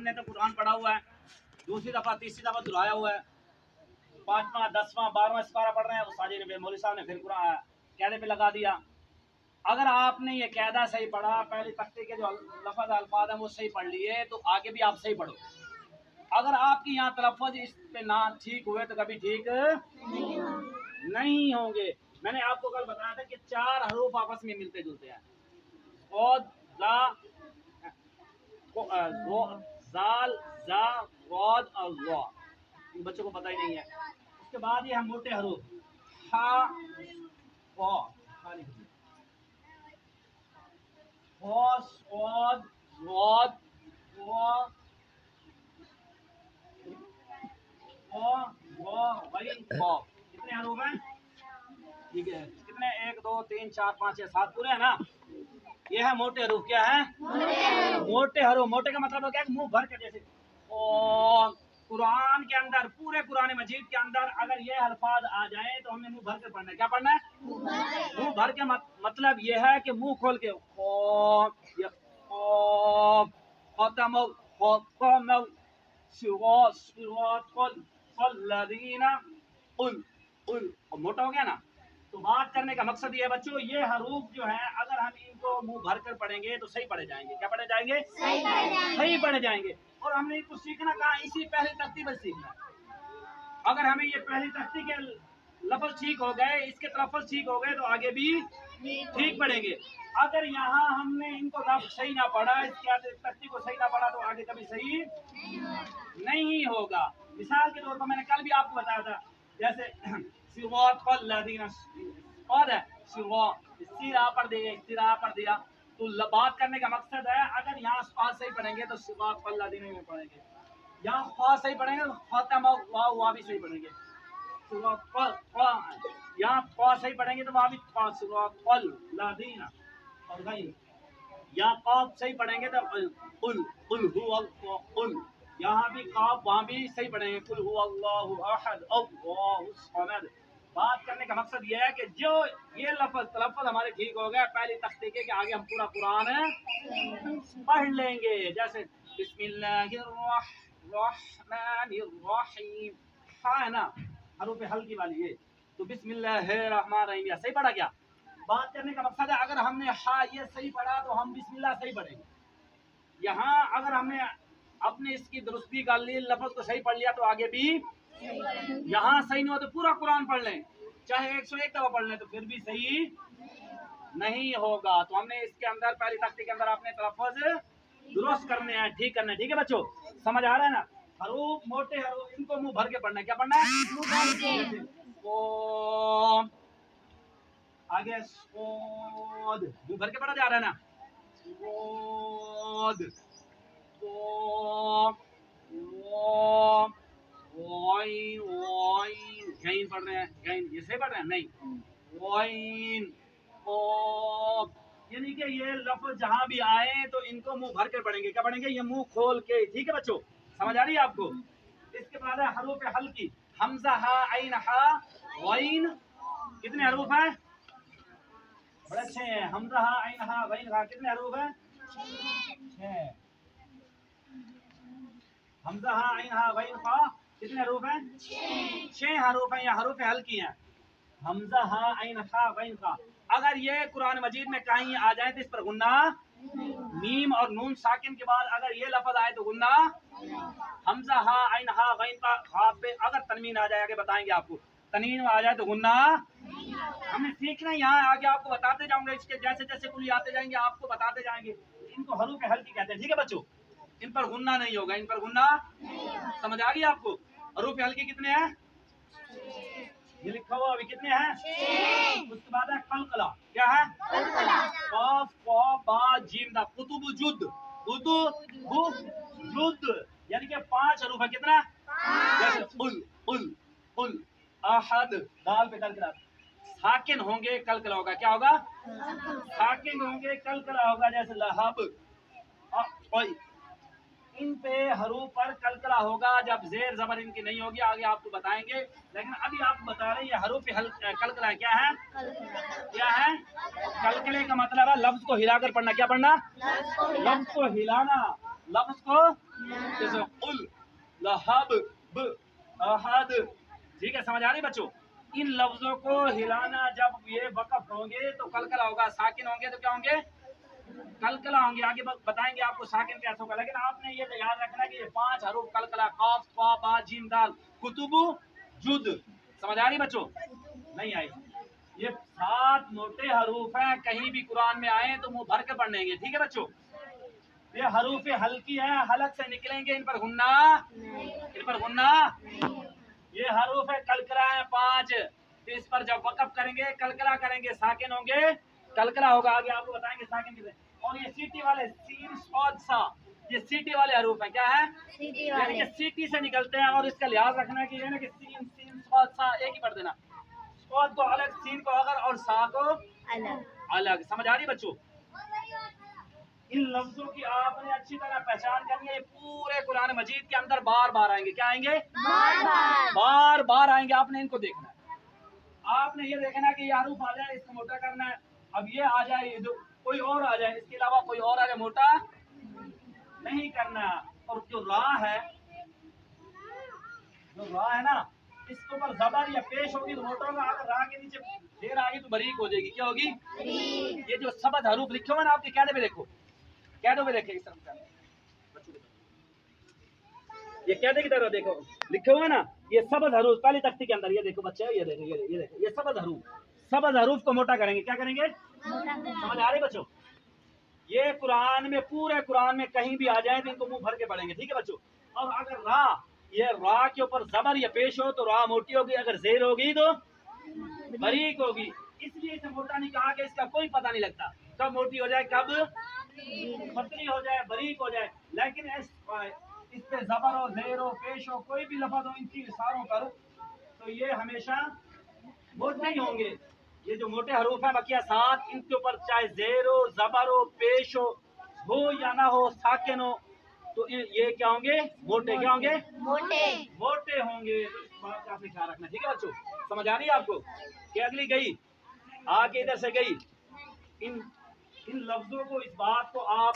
हमने तो कुरान पढ़ा हुआ है, दूसरी दफा तीसरी दफा दोहराया हुआ है, 5वां 10वां 12वां सिपारा पढ़ रहे हैं, उस्ताद ने मौलवी साहब ने फिर कुरान कायदे पे लगा दिया। अगर आपने ये कायदा सही पढ़ा, पहली तख्ती के जो लफ्ज़ अल्फाज हैं वो सही पढ़ लिए, तो आगे भी आप सही पढ़ो। अगर आपकी यहाँ तलफ़्फ़ुज़ इस पे ना ठीक हुए तो कभी ठीक नहीं होंगे। मैंने आपको कल बताया था कि 4 हरूफ आपस में मिलते जुलते हैं, क़ाद, ज़ाल, ज़ा, ग़ाद और ज़ा। इन बच्चों को पता ही नहीं है। उसके बाद ये हम मोटे हरूफ हा, क़ा, क़ाद, ग़ाद, क़ा, कितने हरूफ हैं? ठीक है, कितने? 1 2 3 4 5 6 7 पूरे हैं ना। ये है मोटे हरूफ। क्या है? मोटे हरूफ। मोटे का मतलब क्या है? मुंह भर के, जैसे कुरान के अंदर, पूरे कुरान मजीद के अंदर अगर ये अल्फाज आ जाए तो हमें मुंह भर के पढ़ना है। क्या पढ़ना है? मुंह भर के। मतलब ये है कि मुंह खोल के मोटा हो गया ना। तो बात करने का मकसद ये है बच्चों, ये हरूफ जो है अगर हम इनको मुंह भर कर पढ़ेंगे तो सही पढ़े जाएंगे। क्या पढ़े जाएंगे? सही पढ़े जाएंगे। और हमने इनको सीखना कहाँ? इसी पहली तख्ती में सीखना। अगर हमें ये पहली तख्ती के लफ्ज़ ठीक हो गए, इसके तलफ़्फ़ुज़ ठीक हो गए, तो आगे भी ठीक पढ़ेंगे। अगर यहाँ हमने इनको लफ्ज़ सही ना पढ़ा, इसकी तख्ती को सही ना पढ़ा, तो आगे कभी सही नहीं होगा। मिसाल के तौर पर मैंने कल भी आपको बताया था, जैसे सिरा पढ़ दिया, सिरा पढ़ दिया। तो बात करने का मकसद है, अगर यहाँ सही पढ़ेंगे तो सिरात अल्लज़ीना में पढ़ेंगे, यहाँ ख़ा सही पढ़ेंगे तो ख़ातम वहाँ भी सही पढ़ेंगे। यहाँ ख़ा सही पढ़ेंगे तो वहाँ भी सिरात और गई। यहाँ क़ाफ सही पढ़ेंगे तो यहाँ भी क़ाफ, वहाँ भी सही पढ़ेंगे कुल हुवल्लाहु अहद अल्लाहुस समद। बात करने का मकसद ये है कि जो ये तलफ़्फ़ुज़ हमारे ठीक हो गए पहली तख्ती के आगे हम पूरा कुरान पढ़ लेंगे। जैसे बिस्मिल्लाहिर्रहमानिर्रहीम, हाँ है ना, हरूफ हल्की वाली ये, तो बिस्मिल्लाहिर्रहमानिर्रहीम सही पढ़ा क्या? बात करने का मकसद है, अगर हमने हाँ ये सही पढ़ा तो हम बिस्मिल्लाह सही पढ़ेंगे। यहाँ अगर हमने अपने इसकी दुरुस्ती कर ली, लफ्ज़ को सही पढ़ लिया, तो आगे भी यहाँ सही नहीं हो तो पूरा कुरान पढ़ लें, चाहे 101 दफा पढ़ लें, तो फिर भी सही नहीं होगा। तो हमने इसके अंदर पहली तख्ती के अंदर अपने तलफ़्फ़ुज़ दुरुस्त करने हैं, ठीक करने। ठीक है बच्चों, समझ आ रहा है ना? हरूफ, मोटे हरूफ, इनको मुंह भर के पढ़ना है। क्या पढ़ना है? आगे मुंह भर के पढ़ा जा रहा है ना। गैन पढ़ रहे हैं, गैन ये सही पढ़ रहे हैं? नहीं, यानी कि ये लफ्ज़ जहाँ भी आए तो इनको मुंह भर कर पढ़ेंगे। क्या पढ़ेंगे? ये मुंह खोल के। ठीक है बच्चों, समझ आ रही है आपको? इसके बाद है हरूफ हल्की, हमजा हा ऐन हा गैन। कितने हरूफ हैं? बड़े अच्छे हैं। हमजा हा ऐन हा गैन हा, कितने हरूफ हैं? 6। हमजा हा ऐन हा गैन हा, कितने हरूफ हैं? 6 हरूफ हैं। या हरूफ हल्की हैं, हमजा हा ऐन हा गैन हा। अगर ये कुरान मजीद में कहीं आ जाए तो इस पर गुन्ना, मीम और नून साकिन के बाद अगर ये लफ्ज़ आए तो गुन्ना। हमजा हा ऐन हा गैन का हा पे अगर तनवीन आ जाए, आगे बताएंगे आपको, तनवीन आ जाए तो गुन्ना। हमने सीखना है, यहाँ आगे आपको बताते जाऊंगे, इसके जैसे जैसे कुल आते जाएंगे आपको बताते जाएंगे। इनको हरूफ हल्की कहते हैं। ठीक है बच्चों, इन पर गुन्ना नहीं होगा, इन पर गुन्ना। समझ आ गई आपको? हरूफ हल्की कितने हैं? ये लिखा हुआ अभी कितने हैं? 6। उसके बाद है कलकला। क्या है? काफ क़ा बा जीम दा, कुतुब जुद, कुतुब जुद, यानी कि 5 हरूफ है। कितना? 5। जैसे उल अहद, दाल पे कलकला, साकिन होंगे कलकला होगा। क्या होगा? साकिन होंगे कलकला होगा। जैसे लहब, इन पे हरूफ पर कलकला होगा जब जेर जबर इनकी नहीं होगी। आगे आपको बताएंगे, लेकिन अभी आप बता रहे हैं ये हरूफ कलकला है। क्या है? क्या है? कलकले का मतलब है लफ्ज को हिलाकर पढ़ना। क्या पढ़ना? लफ्ज को हिलाना, लफ्ज को जैसे कुल, लहब, ब, अहद। ठीक है, समझ आ रही बच्चों? इन लफ्जों को हिलाना जब ये वक़्फ़ होंगे तो कलकला होगा, साकिन होंगे तो क्या होंगे? कलकला होंगे। आगे बताएंगे आपको साकिन कैसे होगा, लेकिन आपने ये याद रखना कि ये 5 हरूफ कलकला, काफ, ता, बा, जीम, दाल, कुतुबु, जुद। समझ आ रही बच्चों? नहीं आई? ये 7 मोटे हरूफ हैं, कहीं भी कुरान में आए तो मुंह भर के पढ़ लेंगे। ठीक है बच्चों? ये हरूफ हल्की हैं, हलक से निकलेंगे, इन पर गुन्ना, इन पर गुन्ना। ये हरूफ कलकला है 5, तो इस पर जब वक़्फ़ करेंगे कलकला करेंगे, साकिन होंगे, कलकला होगा। आगे आपको बताएंगे साकिन किसे। और ये सीटी वाले सीन, सॉद, सा, ये सीटी वाले हरूफ हैं। क्या है? यानी कि सीटी से निकलते हैं। और इसका लिहाज रखना है कि ये ना कि सीन, सीन, सॉद, सा एक ही पढ़ देना, सॉद को अलग, सीन को अगर, और सा को अलग अलग। समझ आ रही बच्चों? इन लफ्जों की आपने अच्छी तरह पहचान करनी है। ये पूरे कुरान मजीद के अंदर बार बार आएंगे। क्या आएंगे? बार बार आएंगे। आपने इनको देखना है। आपने ये देखना है कि ये हरूफ आ जाए, इसको मोटा करना है। अब ये आ जाए, ये कोई और आ जाए, इसके अलावा कोई और आ जाए, मोटा नहीं करना। और जो रा है, जो रा है ना, इसके ऊपर जबर या पेश होगी तो मोटा होगा। अगर रा के नीचे देर आ गई तो बरीक हो जाएगी। क्या होगी? ये जो सबद हरूफ लिखे हुए ना आपके कैदे पे देखो, कैदों में देखे इस तरह, ये कैदे की तरह देखो लिखे हुए ना, ये सबद हरूफ पहली तख्ती के अंदर। ये देखो बच्चे, ये देखो, ये देखो, ये सबद हरूफ, सबद हरूफ को मोटा करेंगे। क्या करेंगे? समझ आ रही बच्चों? ये कुरान में, पूरे कुरान में कहीं भी आ जाए तो इनको मुंह भर के पढ़ेंगे। ठीक है बच्चों? और अगर रा, ये रा के ऊपर जबर या पेश हो तो रा मोटी होगी, अगर जेर होगी तो बारीक होगी। इसलिए इसे मोटा नहीं कहा कि इसका कोई पता नहीं लगता कब मोटी हो जाए, कब पतली हो जाए, बारीक हो जाए। लेकिन इस पे जबर हो, जेर हो, पेश हो, कोई भी लफ्ज हो इनकी इशारों पर, तो ये हमेशा मोटे ही होंगे। ये जो मोटे हरूफ है बकिया 7, इनके ऊपर चाहे जेर हो, जबर हो, पेश हो या ना हो, साकिन हो, तो ये क्या होंगे? मोटे। क्या होंगे? मोटे होंगे। तो इस बात का आपने ख्याल रखना। ठीक है बच्चों? समझ आ रही है आपको? कि अगली गई आके इधर से गई, इन इन लफ्जों को, इस बात को आप